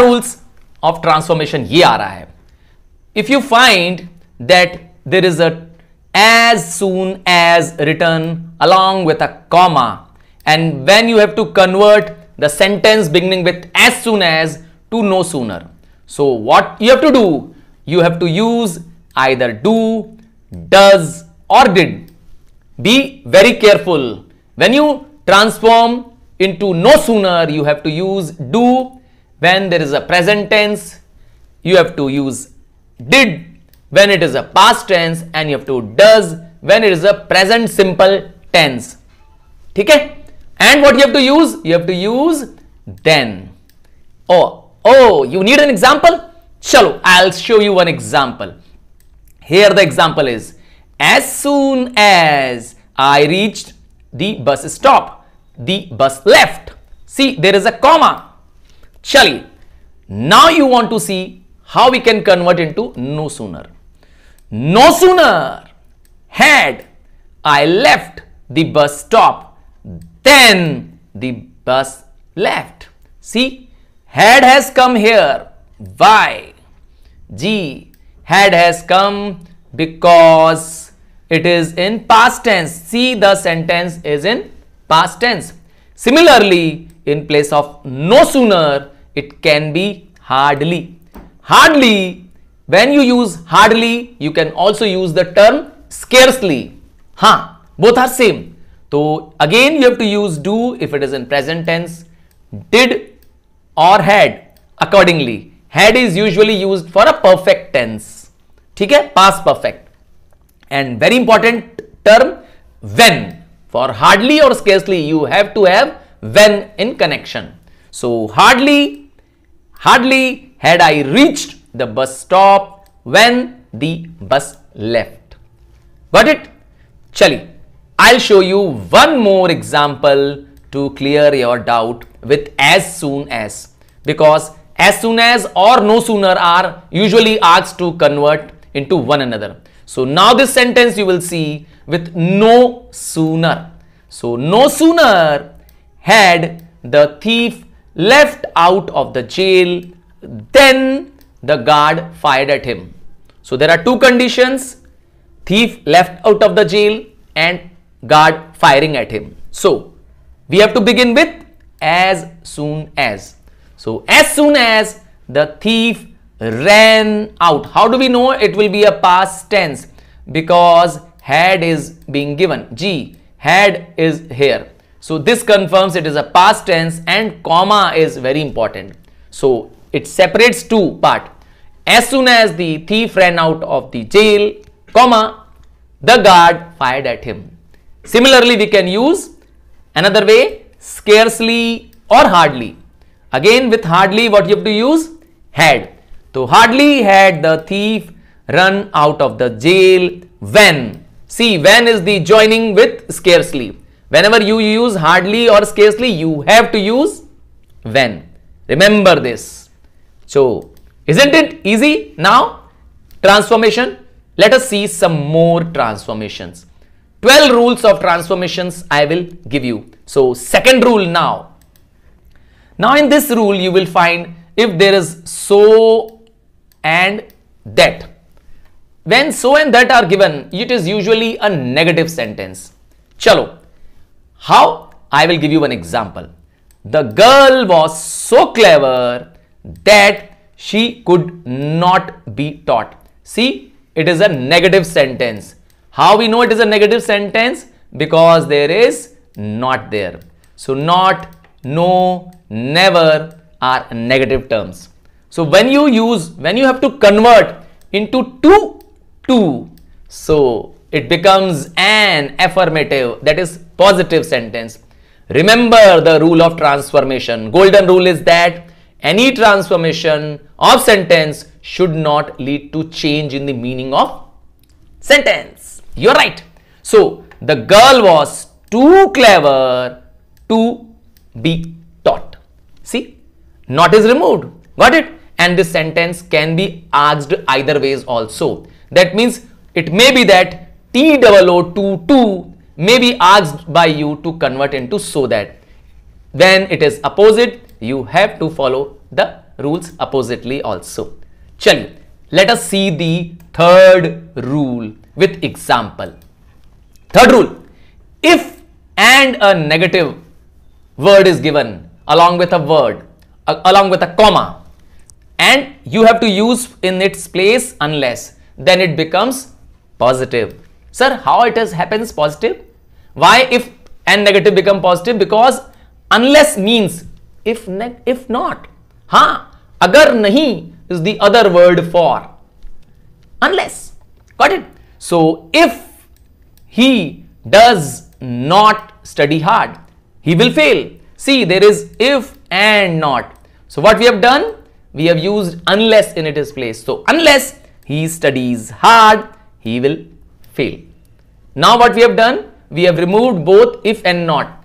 Rules of transformation ये आ रहा है. If you find that there is a as soon as written along with a comma, and when you have to convert the sentence beginning with as soon as to no sooner, so what you have to do, you have to use either do, does or did. Be very careful. When you transform into no sooner, you have to use do. When there is a present tense, you have to use did when it is a past tense, and you have to does when it is a present simple tense. ठीक है? And what you have to use? You have to use then. Oh, you need an example? Chalo, I'll show you one example. Here the example is, as soon as I reached the bus stop, the bus left. See, there is a comma. Chali. Now you want to see how we can convert into no sooner. No sooner had I left the bus stop, then the bus left. See, had has come here. Why? G. Had has come because it is in past tense. See, the sentence is in past tense. Similarly, in place of no sooner, it can be hardly. Hardly. When you use hardly, you can also use the term scarcely. Both are same. So again you have to use do if it is in present tense, did or had accordingly. Had is usually used for a perfect tense. ठीक है, past perfect. And very important term, when. For hardly or scarcely, you have to have when in connection. So hardly had I reached the bus stop when the bus left. Got it? Chali, I'll show you one more example to clear your doubt with as soon as, because as soon as or no sooner are usually asked to convert into one another. So now this sentence you will see with no sooner. So no sooner had the thief left out of the jail, then the guard fired at him. So there are two conditions: thief left out of the jail and guard firing at him. So we have to begin with as soon as. So as soon as the thief ran out. How do we know it will be a past tense? Because had is being given. G, had is here. So this confirms it is a past tense, and comma is very important. So it separates two part. As soon as the thief ran out of the jail, comma, the guard fired at him. Similarly, we can use another way, scarcely or hardly. Again with hardly, what you have to use? Had. So hardly had the thief run out of the jail when. See, when is the joining with scarcely. Whenever you use hardly or scarcely, you have to use when. Remember this. So isn't it easy now? Transformation. Let us see some more transformations. 12 rules of transformations I will give you. So second rule now. Now in this rule you will find if there is so and that. When so and that are given, it is usually a negative sentence. Chalo. How? I will give you one example. The girl was so clever that she could not be taught. See, it is a negative sentence. How we know it is a negative sentence? Because there is not there. So not, no, never are negative terms. So when you have to convert into to, so it becomes an affirmative, that is positive sentence. Remember the rule of transformation. Golden rule is that any transformation of sentence should not lead to change in the meaning of sentence. You're right. So the girl was too clever to be taught. See, not is removed. Got it? And this sentence can be asked either ways also. That means it may be that TOO may be asked by you to convert into so that. When it is opposite, you have to follow the rules oppositely also. Chaliye, let us see the third rule with example. Third rule, if and a negative word is given along with a word, along with a comma, and you have to use in its place unless, then it becomes positive. Sir, how it happens positive? Why if and negative become positive? Because unless means if not. Agar nahi is the other word for unless. Got it? So if he does not study hard, he will fail. See, there is if and not. So what we have done? We have used unless in its place. So unless he studies hard, he will fail. Now what we have done? We have removed both if and not.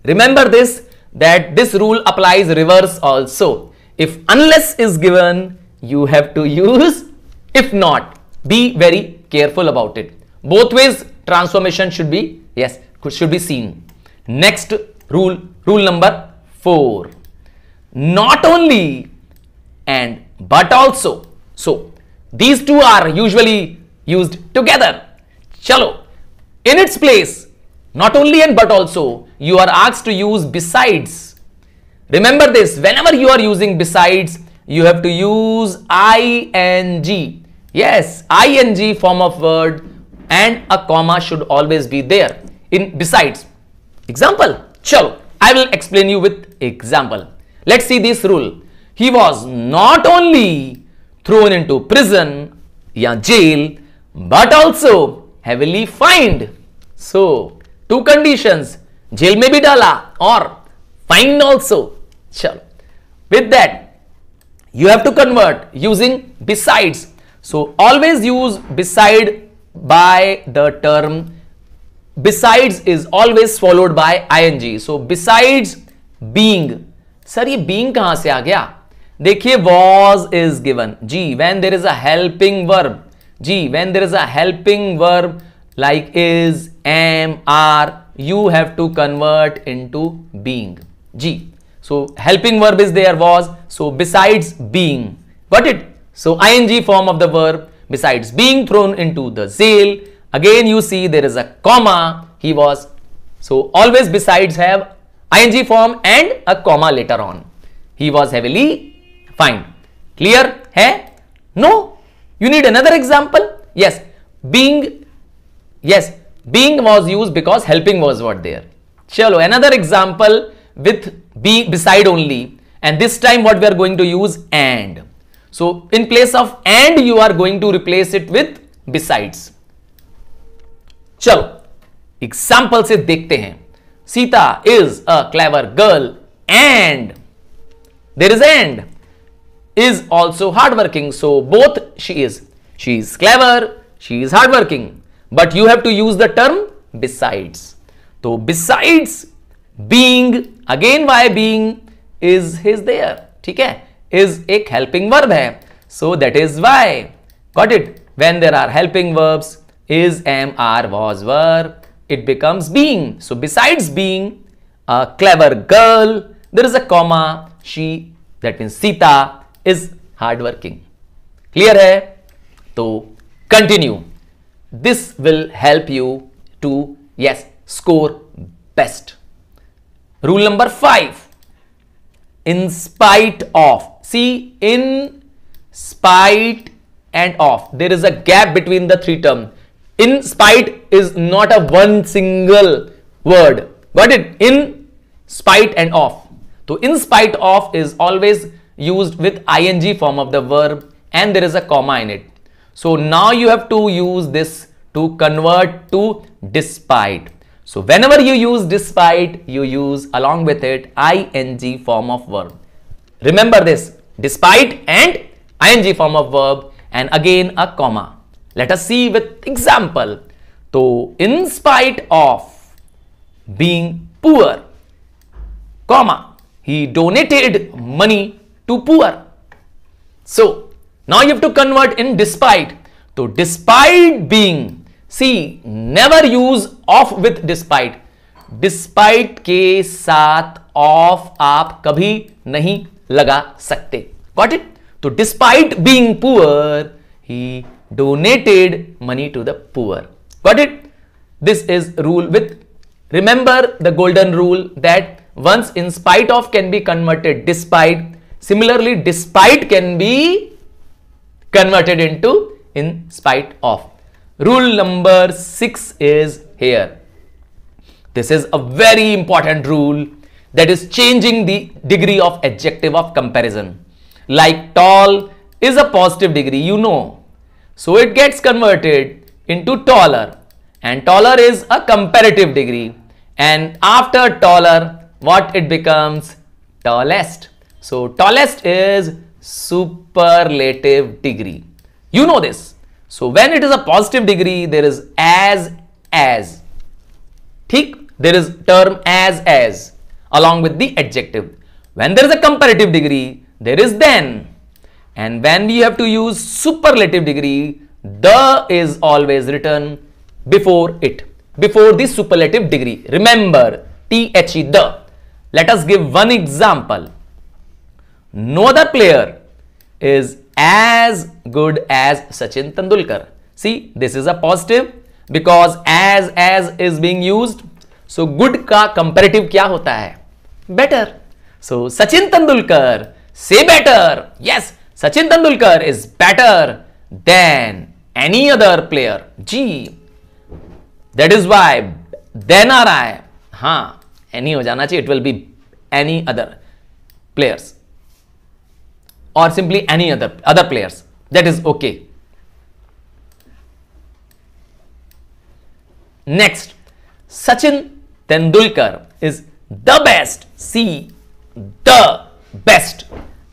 Remember this, that this rule applies reverse also. If unless is given, you have to use if not. Be very careful about it. Both ways transformation should be, yes, should be seen. Next rule, rule number 4. Not only and but also. So these two are usually used together. Chalo, in its place, not only and but also, you are asked to use besides. Remember this, whenever you are using besides, you have to use ing. Yes, ing form of word and a comma should always be there in besides. Example, chalo, I will explain you with example. Let's see this rule. He was not only thrown into prison या jail, but also heavily fined. So two conditions, jail में भी डाला और fined also. चलो, with that you have to convert using besides. So always use beside by the term. Besides is always followed by ing. So besides being. Sir ये being कहां से आ गया? देखिए was is given. जी, when there is a helping verb. जी, when there is a helping verb like is, am, are, you have to convert into being. जी, so helping verb is there, was. So besides being. Got it? So ing form of the verb. Besides being thrown into the jail. Again you see there is a comma. He was. So always besides have ing form and a comma later on. He was heavily fined. Clear hai? No? You need another example? Yes. Being. Yes. Being was used because helping was what there. Chalo, another example with be beside only. And this time what we are going to use and. So in place of and you are going to replace it with besides. चलो example से देखते हैं. Sita is a clever girl and there is and is also hardworking. So both she is clever, she is hardworking, but you have to use the term besides. So besides being, again why being is his there. ठीक है, is एक helping verb है. So that is why. Got it? When there are helping verbs, is, am, are, was, were, it becomes being. So besides being a clever girl, there is a comma, she, that means Sita is hardworking. Clear hai? So continue. This will help you to, yes, score best. Rule number 5. In spite of. See, in spite and of. There is a gap between the three terms. In spite is not a one single word. Got it? In spite and of. So in spite of is always used with ing form of the verb and there is a comma in it. So now you have to use this to convert to despite. So whenever you use despite, you use along with it ing form of verb. Remember this, despite and ing form of verb and again a comma. Let us see with example. So in spite of being poor, comma, he donated money to poor. So now you have to convert in despite. So despite being, see, never use of with despite. Despite के साथ of आप कभी नहीं लगा सकते. Got it? तो despite being poor, he donated money to the poor. Got it? This is rule with, remember the golden rule that once in spite of can be converted despite. Similarly, despite can be converted into in spite of. Rule number 6 is here. This is a very important rule, that is changing the degree of adjective of comparison. Like tall is a positive degree, you know. So it gets converted into taller, and taller is a comparative degree. And after taller, what it becomes? Tallest. So tallest is superlative degree. You know this. So when it is a positive degree, there is as. ठीक, there is term as along with the adjective. When there is a comparative degree, there is then. And when we have to use superlative degree, the is always written before it, before the superlative degree. Remember, the. Let us give one example. No other player is as good as Sachin Tendulkar. See, this is a positive because as is being used. So good का comparative क्या होता है? Better. So Sachin Tendulkar, say better. Yes, Sachin Tendulkar is better than any other player. G. That is why then आ रहा है. हाँ, any हो जाना चाहिए. It will be any other players or simply any other players. That is okay. Next, Sachin Tendulkar is the best. See, the best.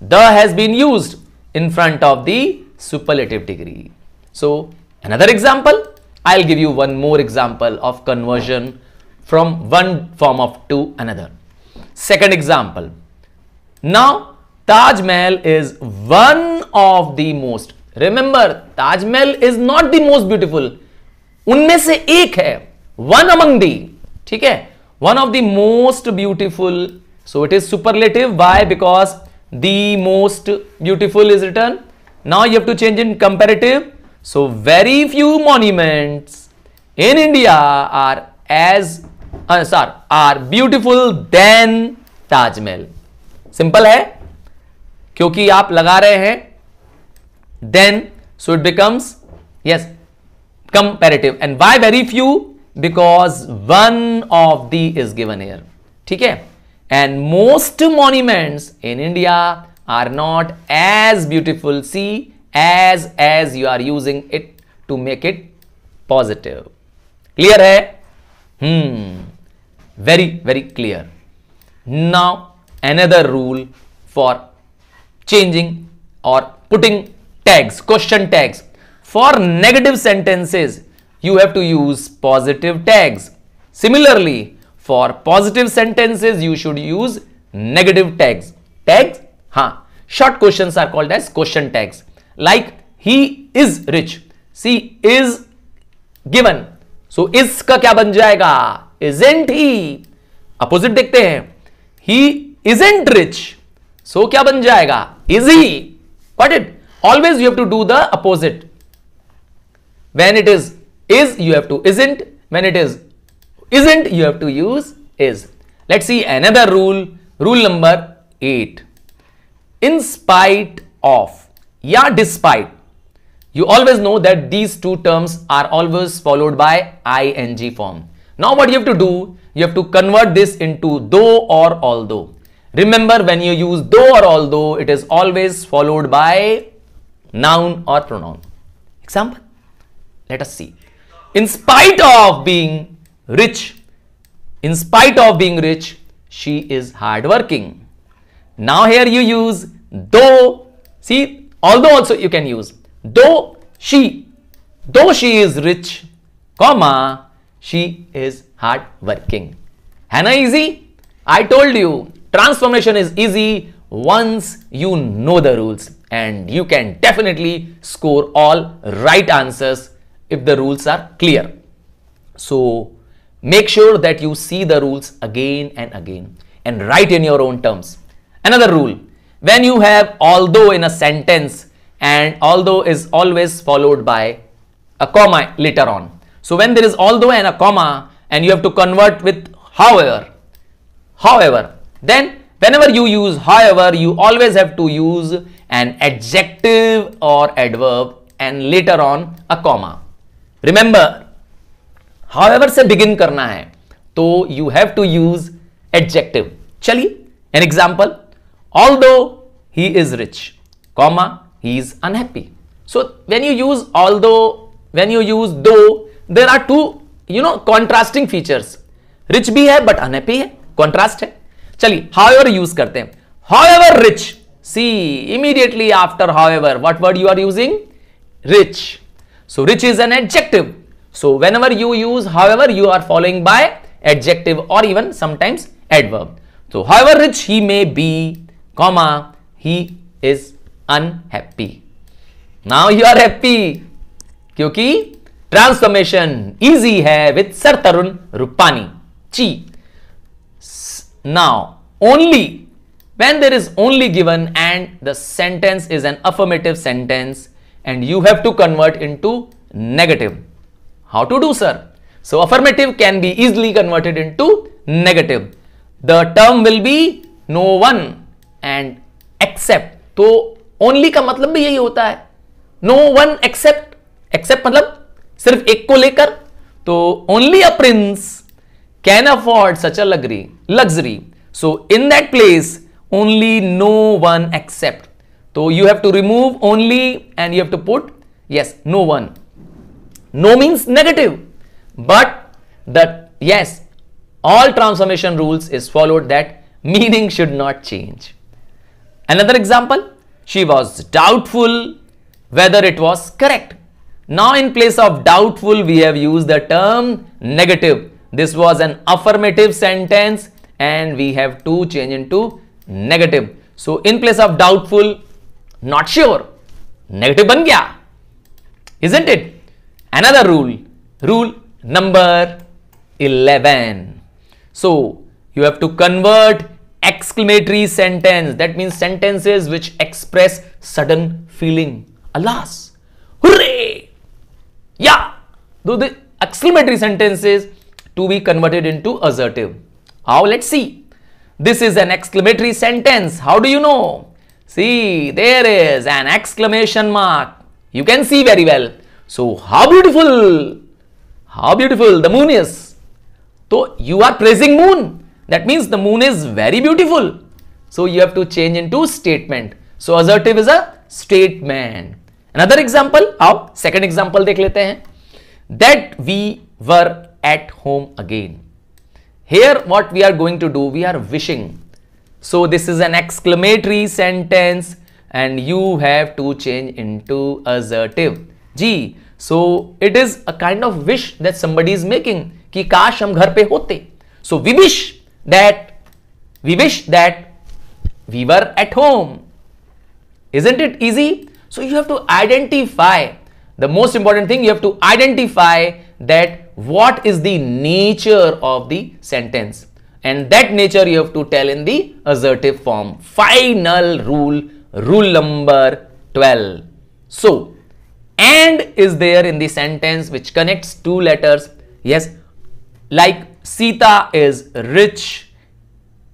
The has been used in front of the superlative degree. So another example, I'll give you one more example of conversion from one form of to another. Second example. Now Taj Mahal is one of the most. Remember, Taj Mahal is not the most beautiful. उनमें से एक है. One among the. ठीक है? One of the most beautiful. So it is superlative. Why? Because the most beautiful is written. Now you have to change in comparative. So very few monuments in India are are beautiful than Taj Mahal. Simple है, क्योंकि आप लगा रहे हैं then, so it becomes yes comparative. And why very few? Because one of the is given here. ठीक है? And most monuments in India are not as beautiful. See, as you are using it to make it positive. Clear है? Very clear. Now another rule for changing or putting tags, question tags. For negative sentences, you have to use positive tags. Similarly, for positive sentences, you should use negative tags. Tags? Short questions are called as question tags. Like, he is rich. See, is given. So, is का क्या बन जाएगा? Isn't he? Opposite देखते हैं. He isn't rich. So, क्या बन जाएगा? Is he? Got it? Always you have to do the opposite. When it is, you have to isn't. When it is isn't, you have to use is. Let's see another rule. Rule number 8. In spite of, या despite. You always know that these two terms are always followed by ing form. Now what you have to do, you have to convert this into though or although. Remember, when you use though or although, it is always followed by noun or pronoun. Example, let us see. In spite of being rich, she is hardworking. Now here you use though. See, although also you can use. Though she is rich, comma, she is hardworking. है ना easy? I told you, transformation is easy once you know the rules, and you can definitely score all right answers if the rules are clear. So make sure that you see the rules again and again and write in your own terms. Another rule, when you have although in a sentence, and although is always followed by a comma later on. So when there is although and a comma and you have to convert with however, then whenever you use however, you always have to use an adjective or adverb and later on a comma. Remember, however से begin करना है तो you have to use adjective. चलिए, an example, although he is rich, comma, he is unhappy. So when you use although, when you use though, there are two contrasting features. Rich भी है but unhappy है, contrast है. चलिए however use करते हैं. However rich, see immediately after however what word you are using? Rich. So rich is an adjective. So whenever you use however, you are following by adjective or even sometimes adverb. So however rich he may be, comma, he is unhappy. Now you are happy क्योंकि transformation easy है with sir Tarun Rupani ji. Now only when there is only given and the sentence is an affirmative sentence and you have to convert into negative. How to do, sir? So affirmative can be easily converted into negative. The term will be no one and except. तो only का मतलब भी यही होता है. No one except. Except मतलब सिर्फ एक को लेकर. तो only a prince can afford such a luxury. So in that place only no one except. So you have to remove only and you have to put yes no one. No means negative, but yes, all transformation rules is followed that meaning should not change. Another example, she was doubtful whether it was correct. Now in place of doubtful we have used the term negative. This was an affirmative sentence and we have to change into negative. So in place of doubtful, not sure, negative ban gaya, isn't it? Another rule number 11. So you have to convert exclamatory sentence, that means sentences which express sudden feeling. Alas, hooray, yeah, do the exclamatory sentences to be converted into assertive. How? Let's see. This is an exclamatory sentence. How do you know? See, there is an exclamation mark. You can see very well. So how beautiful the moon is. So you are praising moon. That means the moon is very beautiful. So you have to change into statement. So assertive is a statement. Another example, आओ second example देख लेते हैं. That we were at home again. Here what we are going to do, we are wishing. So this is an exclamatory sentence and you have to change into assertive. Ji, so it is a kind of wish that somebody is making कि काश हम घर पे होते. So we wish that we were at home. Isn't it easy? So you have to identify. The most important thing, you have to identify that what is the nature of the sentence, and that nature you have to tell in the assertive form. Final rule number 12. So and is there in the sentence which connects two letters. Yes, like Sita is rich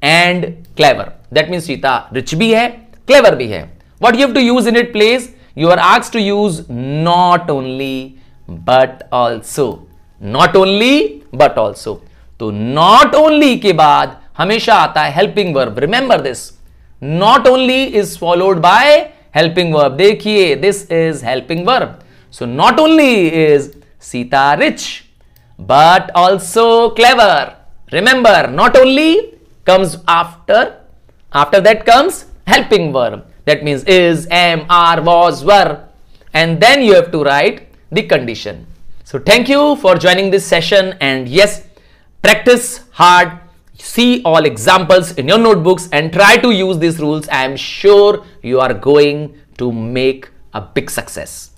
and clever. That means Sita rich bhi hai, clever bhi hai. What you have to use in its place? You are asked to use not only but also. Not only but also. तो not only के बाद हमेशा आता है helping verb. Remember this. Not only is followed by helping verb. देखिए, this is helping verb. So not only is Sita rich but also clever. Remember, not only comes after that comes helping verb. That means is, am, are, was, were, and then you have to write the condition. So thank you for joining this session, and yes, practice hard, see all examples in your notebooks and try to use these rules. I am sure you are going to make a big success.